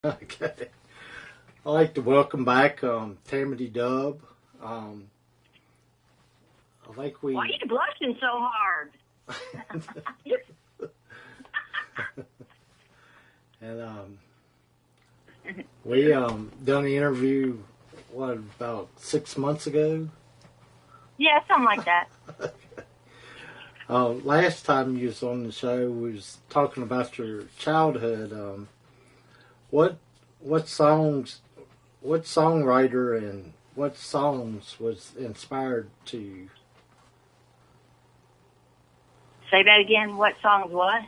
Okay. I'd like to welcome back Tamanie Dub. I think we. Why are you blushing so hard? And we done an interview, about 6 months ago? Yeah, something like that. Last time you was on the show, we was talking about your childhood. What songwriter and what songs was inspired to you? Say that again. What songs? What?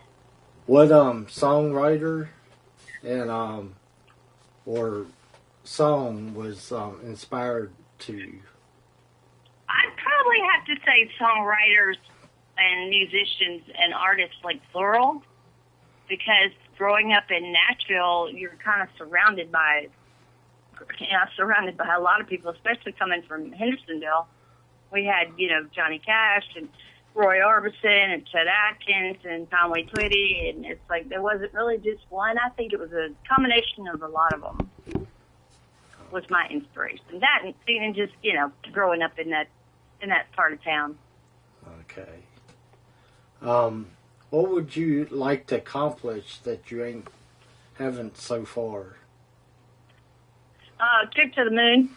What songwriter and or song was inspired to you? I'd probably have to say songwriters and musicians and artists like plural, because growing up in Nashville, you're kind of surrounded by a lot of people, especially coming from Hendersonville. We had, Johnny Cash and Roy Orbison and Chet Atkins and Conway Twitty, and it's like there wasn't really just one. I think it was a combination of a lot of them was my inspiration. That and even just, growing up in that part of town. Okay. What would you like to accomplish that you haven't so far? Trip to the moon.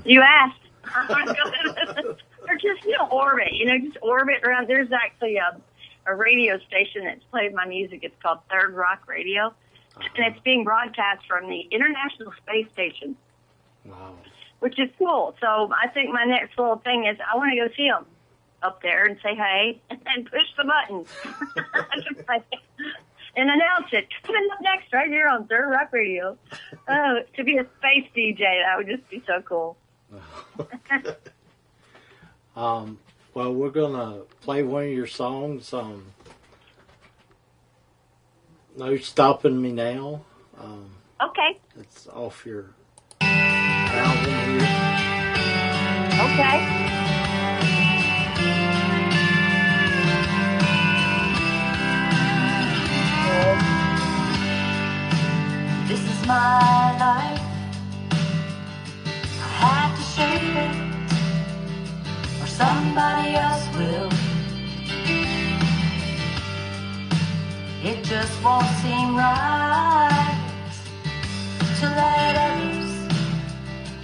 You asked. Or just, orbit. Just orbit around. There's actually a radio station that's played my music. It's called Third Rock Radio. And it's being broadcast from the International Space Station. Wow. Which is cool. So I think my next little thing is I want to go see them up there and say hey and push the button and announce it. Coming up next right here on Third Rock Radio. Oh, to be a space DJ, that would just be so cool. Well, we're going to play one of your songs, No Stopping Me Now. Okay. It's off your album here. Okay. This is my life. I have to shape it, or somebody else will. It just won't seem right to let others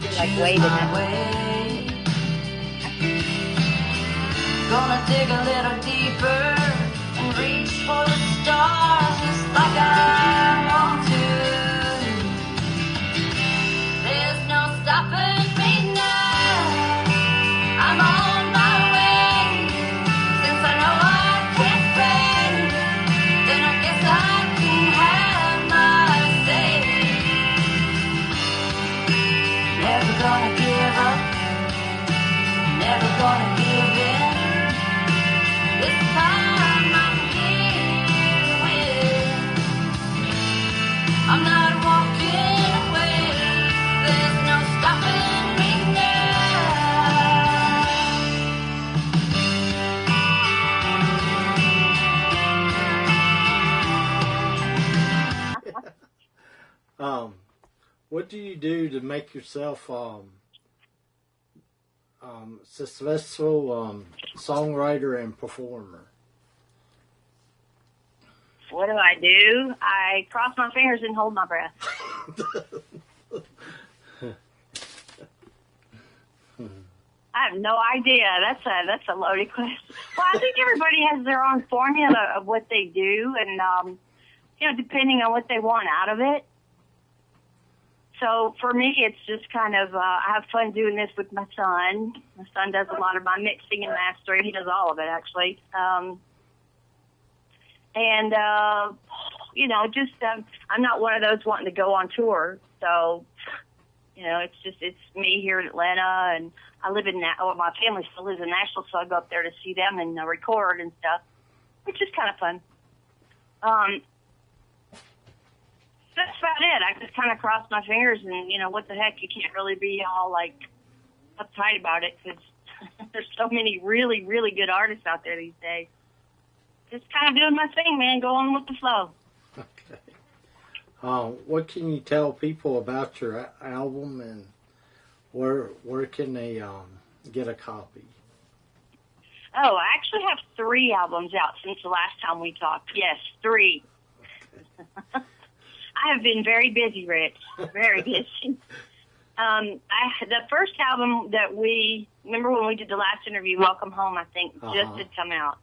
choose my way. Gonna dig a little deeper and reach for the stars just like I want to. There's no stopping me now. I'm on my way. Since I know I can't fail, then I guess I can have my say. Never gonna give up. Never gonna give in. This time I'm here to win. I'm not walking away. There's no stopping me now. What do you do to make yourself successful songwriter and performer? What do I do? I cross my fingers and hold my breath. I have no idea. That's a loaded question. Well, I think everybody has their own formula of what they do, and depending on what they want out of it. So for me, it's just kind of I have fun doing this with my son. My son does a lot of my mixing and mastering. He does all of it, actually. I'm not one of those wanting to go on tour. So, it's me here in Atlanta, and I live in my family still lives in Nashville, so I go up there to see them and record and stuff, which is kind of fun. That's about it. I just kind of cross my fingers, and what the heck, you can't really be all uptight about it because there's so many really, really good artists out there these days. just kind of doing my thing, man, going with the flow. Okay. What can you tell people about your album, and where can they get a copy? Oh, I actually have 3 albums out since the last time we talked. Yes, 3. Okay. I have been very busy, Rich. Very busy. The first album that remember when we did the last interview, Welcome Home, I think, just had come out.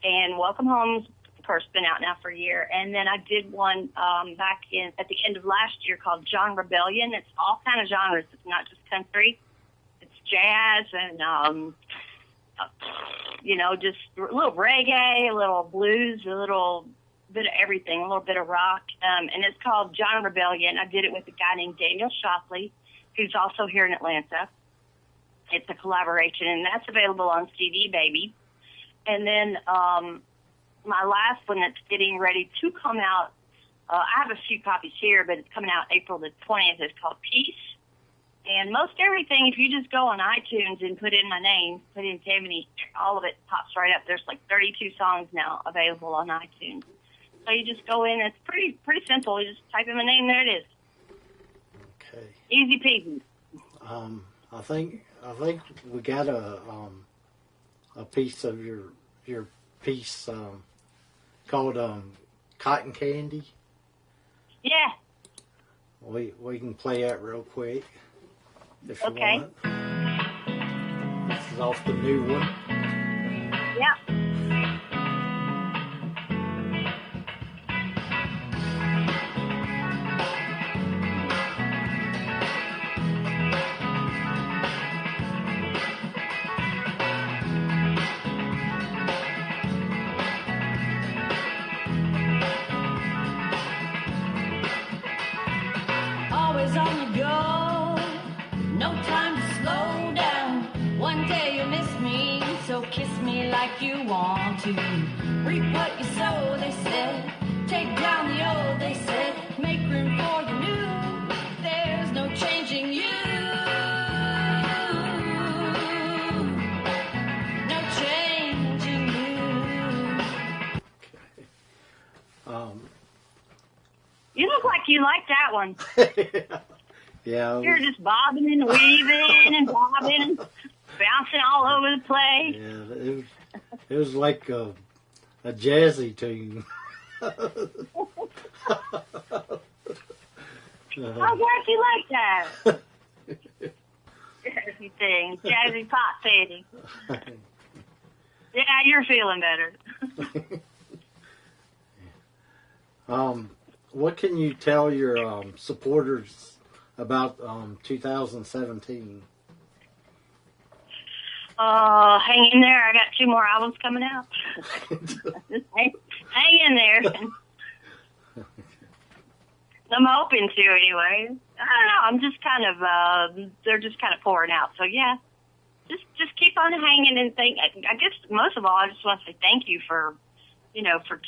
And Welcome Home's, of course, been out now for a year. And then I did one back at the end of last year called John Rebellion. It's all kind of genres. It's not just country. It's jazz and, just a little reggae, a little blues, a little bit of everything, a little bit of rock. And it's called John Rebellion. I did it with a guy named Daniel Shopley, who's also here in Atlanta. It's a collaboration, and that's available on CD Baby. And then my last one that's getting ready to come out, I have a few copies here, but it's coming out April the 20th. It's called Peace. And most everything, if you just go on iTunes and put in my name, put in Tamanie, all of it pops right up. There's like 32 songs now available on iTunes. So you just go in. It's pretty simple. You just type in my name. There it is. Okay. Easy peasy. I think we got a piece of your piece called Cotton Candy. Yeah. We can play that real quick if you Okay. want. This is off the new one. Yeah. Always on the go, no time to slow down. One day you'll miss me, so kiss me like you want to. Reap what you sow, they said. Take down the old, they said. Make room for the new. There's no changing you. No changing you. You look like you like that one. Yeah. You're just bobbing and weaving and bobbing and bouncing all over the place. Yeah, it was like a jazzy tune. I'm glad you like that. Jazzy thing, jazzy pop titty. Yeah, you're feeling better. What can you tell your supporters about 2017? Hang in there. I got 2 more albums coming out. Just hang in there. I'm hoping to anyway. I don't know. I'm just kind of, they're just kind of pouring out. So yeah, just keep on hanging and think. I guess most of all, I just want to say thank you for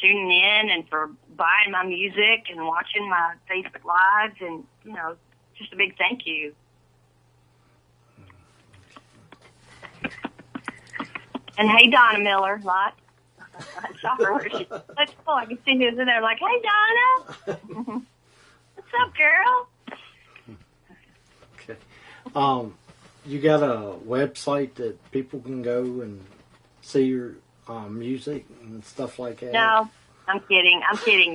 tuning in and for buying my music and watching my Facebook Lives, and, just a big thank you. And hey, Donna Miller, I saw her. That's cool. I can see who's in there like, hey, Donna. What's up, girl? Okay. You got a website that people can go and see your music and stuff like that? No, I'm kidding.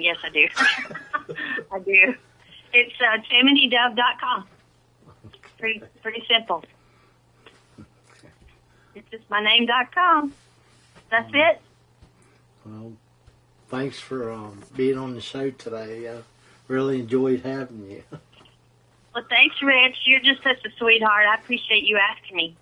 Yes, I do. I do. It's TamaniedDove.com. Pretty simple. It's just my name.com. That's it. Well, thanks for being on the show today. I really enjoyed having you. Well, thanks, Rich. You're just such a sweetheart. I appreciate you asking me.